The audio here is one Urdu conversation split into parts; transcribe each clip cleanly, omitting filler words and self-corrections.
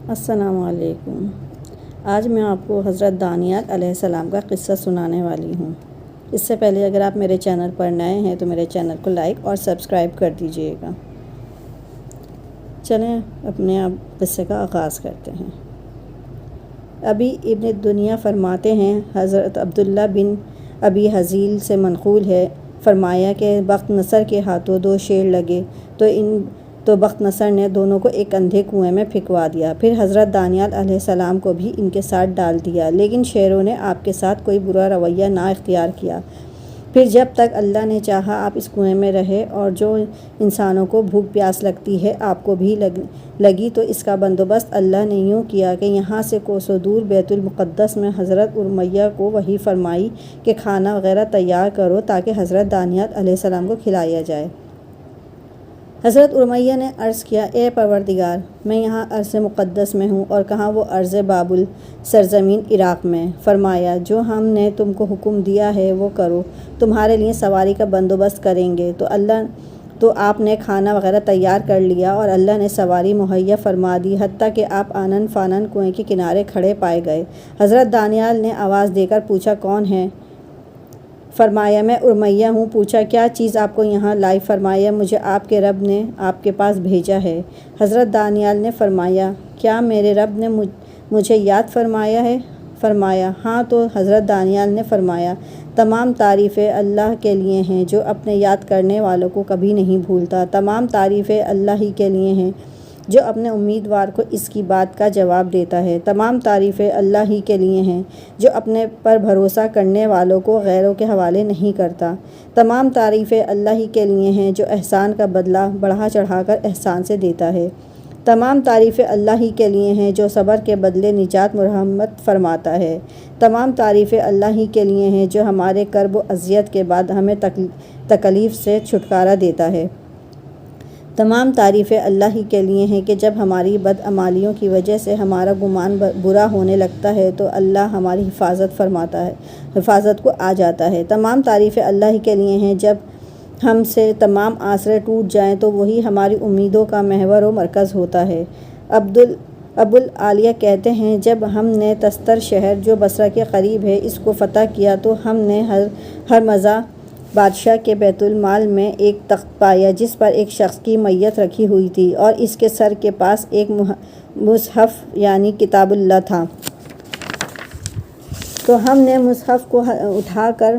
السلام علیکم۔ آج میں آپ کو حضرت دانیال علیہ السلام کا قصہ سنانے والی ہوں۔ اس سے پہلے اگر آپ میرے چینل پر نئے ہیں تو میرے چینل کو لائک اور سبسکرائب کر دیجئے گا۔ چلیں اپنے آپ قصے کا آغاز کرتے ہیں۔ ابی ابن دنیا فرماتے ہیں، حضرت عبداللہ بن ابی حزیل سے منقول ہے، فرمایا کہ بخت نصر کے ہاتھوں 2 شیر لگے تو بخت نصر نے دونوں کو ایک اندھے کنویں میں پھینکوا دیا۔ پھر حضرت دانیال علیہ السلام کو بھی ان کے ساتھ ڈال دیا، لیکن شیروں نے آپ کے ساتھ کوئی برا رویہ نہ اختیار کیا۔ پھر جب تک اللہ نے چاہا آپ اس کنویں میں رہے، اور جو انسانوں کو بھوک پیاس لگتی ہے آپ کو بھی لگی، تو اس کا بندوبست اللہ نے یوں کیا کہ یہاں سے کوسوں دور بیت المقدس میں حضرت ارمیہ کو وحی فرمائی کہ کھانا وغیرہ تیار کرو تاکہ حضرت دانیال علیہ السلام کو کھلایا جائے۔ حضرت ارمیہ نے عرض کیا، اے پروردگار، میں یہاں ارض مقدس میں ہوں اور کہاں وہ ارض بابل سرزمین عراق میں۔ فرمایا، جو ہم نے تم کو حکم دیا ہے وہ کرو، تمہارے لیے سواری کا بندوبست کریں گے۔ تو آپ نے کھانا وغیرہ تیار کر لیا اور اللہ نے سواری مہیا فرما دی، حتیٰ کہ آپ آنن فانن کنویں کے کنارے کھڑے پائے گئے۔ حضرت دانیال نے آواز دے کر پوچھا، کون ہے؟ فرمایا، میں ارمیہ ہوں۔ پوچھا، کیا چیز آپ کو یہاں لائی؟ فرمایا، مجھے آپ کے رب نے آپ کے پاس بھیجا ہے۔ حضرت دانیال نے فرمایا، کیا میرے رب نے مجھے یاد فرمایا ہے؟ فرمایا، ہاں۔ تو حضرت دانیال نے فرمایا، تمام تعریفیں اللہ کے لیے ہیں جو اپنے یاد کرنے والوں کو کبھی نہیں بھولتا۔ تمام تعریفیں اللہ ہی کے لیے ہیں جو اپنے امیدوار کو اس کی بات کا جواب دیتا ہے۔ تمام تعریفیں اللہ ہی کے لیے ہیں جو اپنے پر بھروسہ کرنے والوں کو غیروں کے حوالے نہیں کرتا۔ تمام تعریفیں اللہ ہی کے لیے ہیں جو احسان کا بدلہ بڑھا چڑھا کر احسان سے دیتا ہے۔ تمام تعریفیں اللہ ہی کے لیے ہیں جو صبر کے بدلے نجات مرحمت فرماتا ہے۔ تمام تعریفیں اللہ ہی کے لیے ہیں جو ہمارے کرب و اذیت کے بعد ہمیں تکلیف سے چھٹکارا دیتا ہے۔ تمام تعریفیں اللہ ہی کے لیے ہیں کہ جب ہماری بدعمالیوں کی وجہ سے ہمارا گمان برا ہونے لگتا ہے تو اللہ ہماری حفاظت کو آ جاتا ہے۔ تمام تعریفیں اللہ ہی کے لیے ہیں جب ہم سے تمام آسرے ٹوٹ جائیں تو وہی ہماری امیدوں کا محور و مرکز ہوتا ہے۔ ابو العالیہ کہتے ہیں، جب ہم نے تستر شہر جو بصرہ کے قریب ہے اس کو فتح کیا تو ہم نے ہرمزہ بادشاہ کے بیت المال میں ایک تخت پایا جس پر ایک شخص کی میت رکھی ہوئی تھی اور اس کے سر کے پاس ایک مصحف یعنی کتاب اللہ تھا۔ تو ہم نے مصحف کو اٹھا کر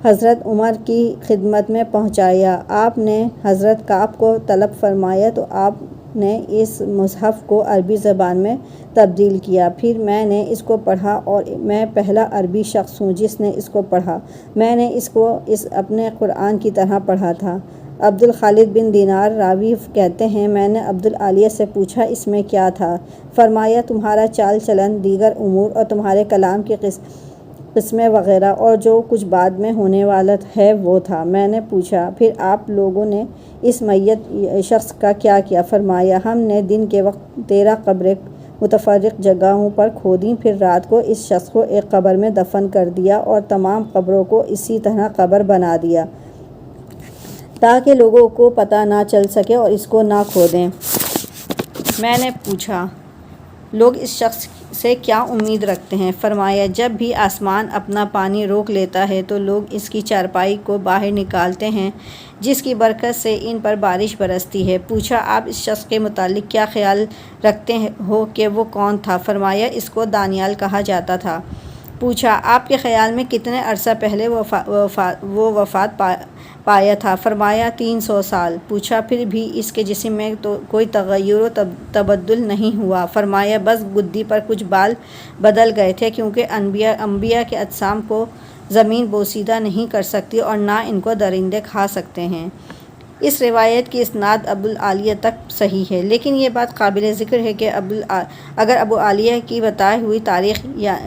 حضرت عمر کی خدمت میں پہنچایا۔ آپ نے حضرت کعب کو طلب فرمایا تو آپ نے اس مصحف کو عربی زبان میں تبدیل کیا۔ پھر میں نے اس کو پڑھا اور میں پہلا عربی شخص ہوں جس نے اس کو پڑھا۔ میں نے اس کو اپنے قرآن کی طرح پڑھا تھا۔ عبدالخالق بن دینار راوی کہتے ہیں، میں نے عبدالعالیہ سے پوچھا، اس میں کیا تھا؟ فرمایا، تمہارا چال چلن، دیگر امور اور تمہارے کلام کی قسمیں وغیرہ اور جو کچھ بعد میں ہونے والا ہے وہ تھا۔ میں نے پوچھا، پھر آپ لوگوں نے اس میت شخص کا کیا کیا؟ فرمایا، ہم نے دن کے وقت 13 قبریں متفرق جگہوں پر کھودیں، پھر رات کو اس شخص کو ایک قبر میں دفن کر دیا اور تمام قبروں کو اسی طرح قبر بنا دیا تاکہ لوگوں کو پتہ نہ چل سکے اور اس کو نہ کھودیں۔ میں نے پوچھا، لوگ اس شخص سے کیا امید رکھتے ہیں؟ فرمایا، جب بھی آسمان اپنا پانی روک لیتا ہے تو لوگ اس کی چارپائی کو باہر نکالتے ہیں جس کی برکت سے ان پر بارش برستی ہے۔ پوچھا، آپ اس شخص کے متعلق کیا خیال رکھتے ہو کہ وہ کون تھا؟ فرمایا، اس کو دانیال کہا جاتا تھا۔ پوچھا، آپ کے خیال میں کتنے عرصہ پہلے وہ وفات پایا تھا؟ فرمایا، 300 سال۔ پوچھا، پھر بھی اس کے جسم میں تو کوئی تغیر و تبدل نہیں ہوا؟ فرمایا، بس گدی پر کچھ بال بدل گئے تھے، کیونکہ انبیاء کے اجسام کو زمین بوسیدہ نہیں کر سکتی اور نہ ان کو درندے کھا سکتے ہیں۔ اس روایت کی اسناد ابو العالیہ تک صحیح ہے، لیکن یہ بات قابل ذکر ہے کہ اگر ابو العالیہ کی بتائی ہوئی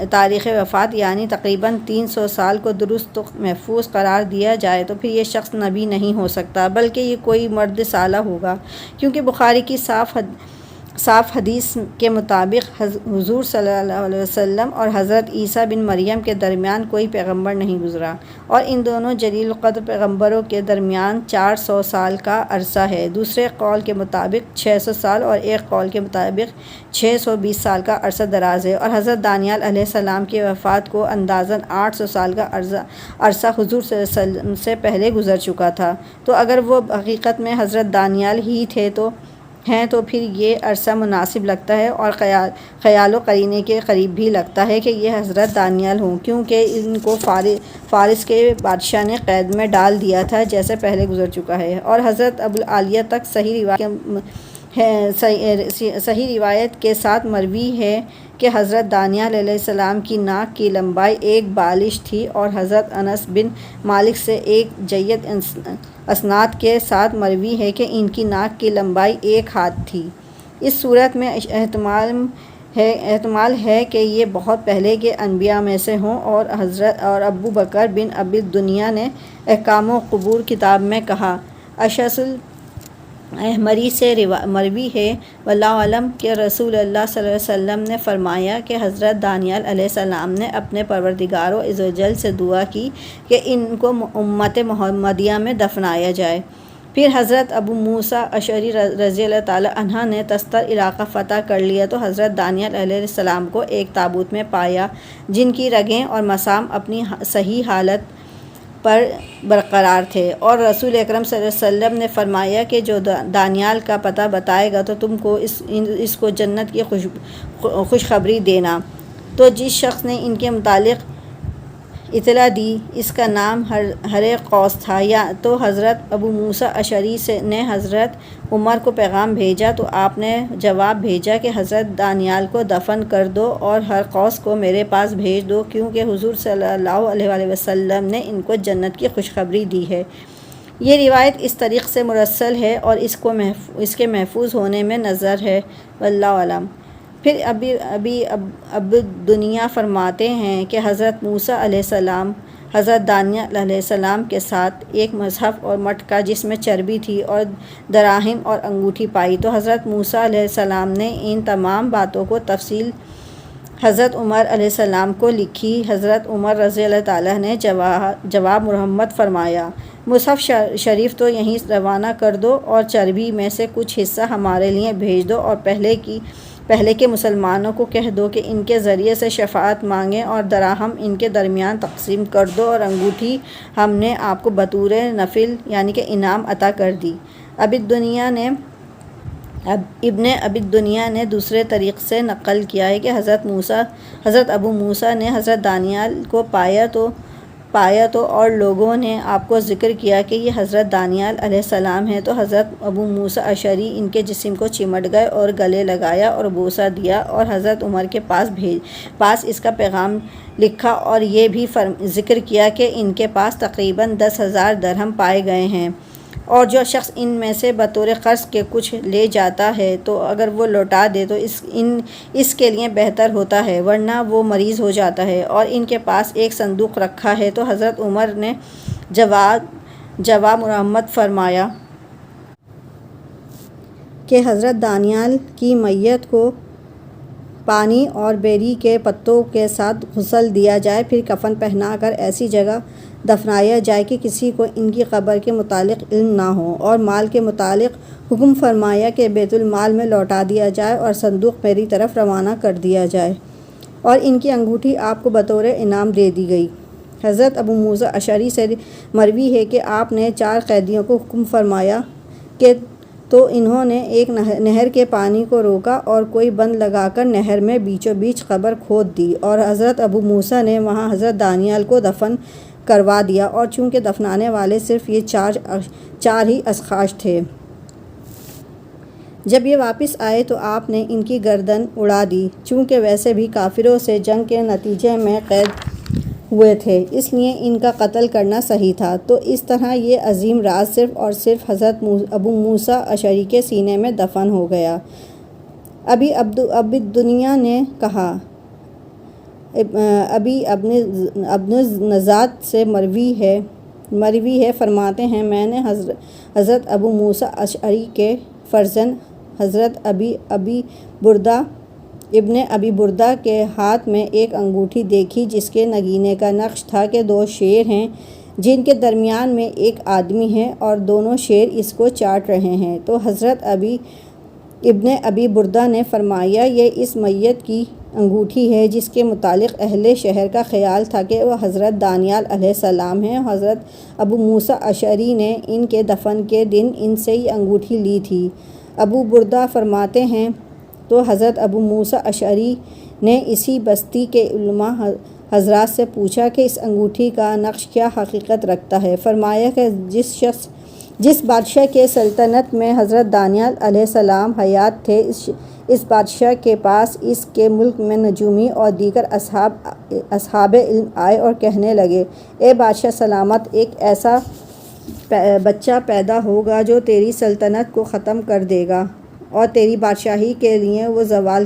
تاریخ وفات یعنی تقریباً 300 سال کو درست و محفوظ قرار دیا جائے تو پھر یہ شخص نبی نہیں ہو سکتا، بلکہ یہ کوئی مرد سالہ ہوگا، کیونکہ بخاری کی صاف صاف حدیث کے مطابق حضور صلی اللہ علیہ وسلم اور حضرت عیسیٰ بن مریم کے درمیان کوئی پیغمبر نہیں گزرا، اور ان دونوں جلیل القدر پیغمبروں کے درمیان 400 سال کا عرصہ ہے۔ دوسرے قول کے مطابق 600 سال اور ایک قول کے مطابق 620 سال کا عرصہ دراز ہے، اور حضرت دانیال علیہ السلام کی وفات کو اندازاً 800 سال کا عرصہ حضور صلی اللہ علیہ وسلم سے پہلے گزر چکا تھا۔ تو اگر وہ حقیقت میں حضرت دانیال ہی تھے تو پھر یہ عرصہ مناسب لگتا ہے، اور خیال و قرینے کے قریب بھی لگتا ہے کہ یہ حضرت دانیال ہوں، کیونکہ ان کو فارس کے بادشاہ نے قید میں ڈال دیا تھا، جیسے پہلے گزر چکا ہے۔ اور حضرت ابوالعالیہ تک صحیح روایت کے ساتھ مروی ہے کہ حضرت دانیال علیہ السلام کی ناک کی لمبائی 1 بالش تھی، اور حضرت انس بن مالک سے ایک جید اسناد کے ساتھ مروی ہے کہ ان کی ناک کی لمبائی 1 ہاتھ تھی۔ اس صورت میں احتمال ہے کہ یہ بہت پہلے کے انبیاء میں سے ہوں، اور ابو بکر بن ابی دنیا نے احکام و قبور کتاب میں کہا۔ اشعث الاحمری سے مروی ہے واللہ اعلم کہ رسول اللہ صلی اللہ علیہ وسلم نے فرمایا کہ حضرت دانیال علیہ السلام نے اپنے پروردگار عز و جل سے دعا کی کہ ان کو امت محمدیہ میں دفنایا جائے۔ پھر حضرت ابو موسیٰ اشعری رضی اللہ تعالی عنہ نے تستر علاقہ فتح کر لیا تو حضرت دانیال علیہ السلام کو ایک تابوت میں پایا، جن کی رگیں اور مسام اپنی صحیح حالت پر برقرار تھے، اور رسول اکرم صلی اللہ علیہ وسلم نے فرمایا کہ جو دانیال کا پتہ بتائے گا تو تم کو اس کو جنت کی خوشخبری دینا۔ تو جس شخص نے ان کے متعلق اطلاع دی اس کا نام حرے قوس تھا، یا تو حضرت ابو موسیٰ اشعری نے حضرت عمر کو پیغام بھیجا تو آپ نے جواب بھیجا کہ حضرت دانیال کو دفن کر دو اور ہر قوس کو میرے پاس بھیج دو، کیونکہ حضور صلی اللہ علیہ وسلم نے ان کو جنت کی خوشخبری دی ہے۔ یہ روایت اس طریق سے مرسل ہے اور اس کے محفوظ ہونے میں نظر ہے، واللہ اعلم۔ پھر ابو دنیا فرماتے ہیں کہ حضرت موسیٰ علیہ السلام حضرت دانیال علیہ السلام کے ساتھ ایک مصحف اور مٹکا جس میں چربی تھی اور دراہم اور انگوٹھی پائی، تو حضرت موسیٰ علیہ السلام نے ان تمام باتوں کو تفصیل حضرت عمر علیہ السلام کو لکھی۔ حضرت عمر رضی اللہ تعالیٰ نے جواب محمد فرمایا، مصحف شریف تو یہیں روانہ کر دو اور چربی میں سے کچھ حصہ ہمارے لیے بھیج دو، اور پہلے کے مسلمانوں کو کہہ دو کہ ان کے ذریعے سے شفاعت مانگیں، اور دراہم ان کے درمیان تقسیم کر دو، اور انگوٹھی ہم نے آپ کو بطور نفل یعنی کہ انعام عطا کر دی۔ ابن ابی دنیا نے دوسرے طریق سے نقل کیا ہے کہ حضرت ابو موسیٰ نے حضرت دانیال کو پایا تو اور لوگوں نے آپ کو ذکر کیا کہ یہ حضرت دانیال علیہ السلام ہیں، تو حضرت ابو موسیٰ اشعری ان کے جسم کو چمٹ گئے اور گلے لگایا اور بوسہ دیا، اور حضرت عمر کے پاس اس کا پیغام لکھا، اور یہ بھی ذکر کیا کہ ان کے پاس تقریباً 10,000 درہم پائے گئے ہیں، اور جو شخص ان میں سے بطور قرض کے کچھ لے جاتا ہے تو اگر وہ لوٹا دے تو اس کے لیے بہتر ہوتا ہے، ورنہ وہ مریض ہو جاتا ہے، اور ان کے پاس ایک صندوق رکھا ہے۔ تو حضرت عمر نے جواب محمد فرمایا کہ حضرت دانیال کی میت کو پانی اور بیری کے پتوں کے ساتھ غسل دیا جائے، پھر کفن پہنا کر ایسی جگہ دفنایا جائے کہ کسی کو ان کی قبر کے متعلق علم نہ ہو، اور مال کے متعلق حکم فرمایا کہ بیت المال میں لوٹا دیا جائے اور صندوق میری طرف روانہ کر دیا جائے، اور ان کی انگوٹھی آپ کو بطور انعام دے دی گئی۔ حضرت ابو موسیٰ اشعری سے مروی ہے کہ آپ نے 4 قیدیوں کو حکم فرمایا کہ تو انہوں نے ایک نہر کے پانی کو روکا اور کوئی بند لگا کر نہر میں بیچوں بیچ قبر کھود دی، اور حضرت ابو موسیٰ نے وہاں حضرت دانیال کو دفن کروا دیا، اور چونکہ دفنانے والے صرف یہ 4 ہی اشخاص تھے۔ جب یہ واپس آئے تو آپ نے ان کی گردن اڑا دی، چونکہ ویسے بھی کافروں سے جنگ کے نتیجے میں قید ہوئے تھے، اس لیے ان کا قتل کرنا صحیح تھا۔ تو اس طرح یہ عظیم راز صرف اور صرف حضرت ابو موسیٰ اشعری کے سینے میں دفن ہو گیا۔ ابی دنیا نے کہا، ابن نزاد سے مروی ہے فرماتے ہیں، میں نے حضرت ابو موسیٰ اشعری کے فرزند حضرت ابن ابی بردہ کے ہاتھ میں ایک انگوٹھی دیکھی جس کے نگینے کا نقش تھا کہ 2 شیر ہیں جن کے درمیان میں ایک آدمی ہے اور دونوں شیر اس کو چاٹ رہے ہیں۔ تو حضرت ابن ابی بردہ نے فرمایا یہ اس میت کی انگوٹھی ہے جس کے متعلق اہل شہر کا خیال تھا کہ وہ حضرت دانیال علیہ السلام ہیں۔ حضرت ابو موسیٰ اشعری نے ان کے دفن کے دن ان سے یہ انگوٹھی لی تھی۔ ابو بردہ فرماتے ہیں تو حضرت ابو موسیٰ اشعری نے اسی بستی کے علماء حضرات سے پوچھا کہ اس انگوٹھی کا نقش کیا حقیقت رکھتا ہے؟ فرمایا کہ جس بادشاہ کے سلطنت میں حضرت دانیال علیہ السلام حیات تھے اس بادشاہ کے پاس اس کے ملک میں نجومی اور دیگر اصحاب علم آئے اور کہنے لگے اے بادشاہ سلامت، ایک ایسا بچہ پیدا ہوگا جو تیری سلطنت کو ختم کر دے گا اور تیری بادشاہی کے لیے وہ زوال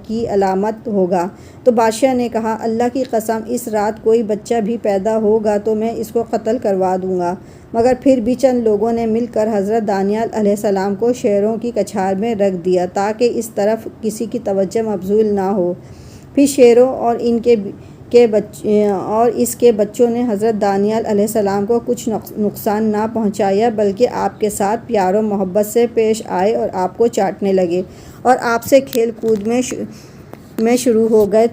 کی علامت ہوگا۔ تو بادشاہ نے کہا اللہ کی قسم اس رات کوئی بچہ بھی پیدا ہوگا تو میں اس کو قتل کروا دوں گا، مگر پھر بھی چند لوگوں نے مل کر حضرت دانیال علیہ السلام کو شیروں کی کچھار میں رکھ دیا تاکہ اس طرف کسی کی توجہ مبذول نہ ہو۔ پھر شیروں اور اس کے بچوں نے حضرت دانیال علیہ السلام کو کچھ نقصان نہ پہنچایا بلکہ آپ کے ساتھ پیار و محبت سے پیش آئے اور آپ کو چاٹنے لگے اور آپ سے کھیل کود میں شروع ہو گئے۔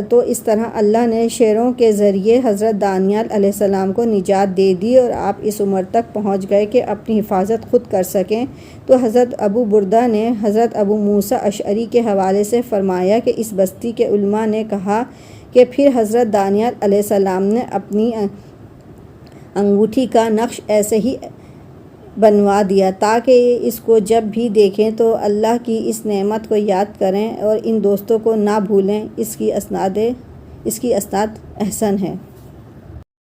تو اس طرح اللہ نے شیروں کے ذریعے حضرت دانیال علیہ السلام کو نجات دے دی اور آپ اس عمر تک پہنچ گئے کہ اپنی حفاظت خود کر سکیں۔ تو حضرت ابو بردہ نے حضرت ابو موسیٰ اشعری کے حوالے سے فرمایا کہ اس بستی کے علماء نے کہا کہ پھر حضرت دانیال علیہ السلام نے اپنی انگوٹھی کا نقش ایسے ہی بنوا دیا تاکہ اس کو جب بھی دیکھیں تو اللہ کی اس نعمت کو یاد کریں اور ان دوستوں کو نہ بھولیں۔ اس کی اسناد احسن ہے۔